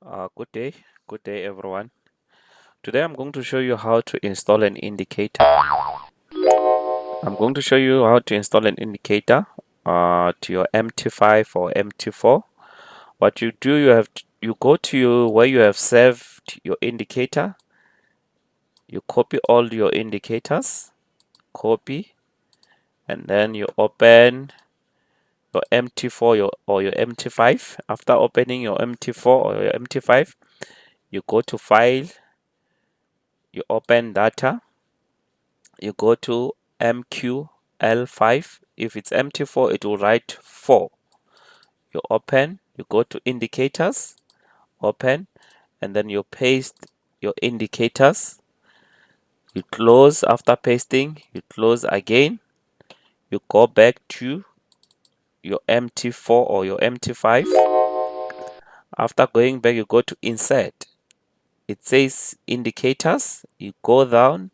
Good day everyone. Today I'm going to show you how to install an indicator. I'm going to show you how to install an indicator to your MT5 or MT4. What you do, you go to where you have saved your indicator. You copy all your indicators, copy, and then you open your MT4 or your MT5. After opening your MT4 or your MT5, you go to File, you open Data, you go to MQL5. If it's MT4, it will write 4. You open, you go to indicators, open, and then you paste your indicators. You close. After pasting, you close again. You go back to your MT4 or your MT5. After going back, you go to insert. It says indicators. You go down.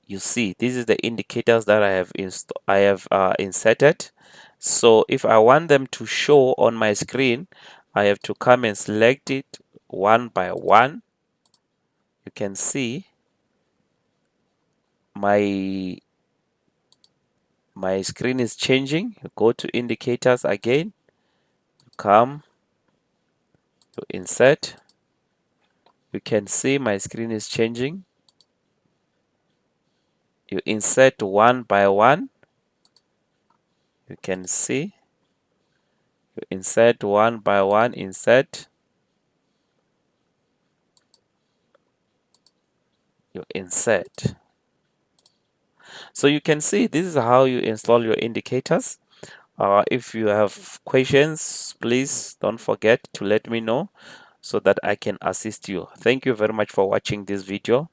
You see, this is the indicators that I have inserted. So if I want them to show on my screen, I have to come and select it one by one. You can see my screen is changing. You go to indicators again, you come to insert. You can see my screen is changing. You insert one by one. You can see you insert one by one, insert, you insert. So you can see this is how you install your indicators. If you have questions, please don't forget to let me know so that I can assist you. Thank you very much for watching this video.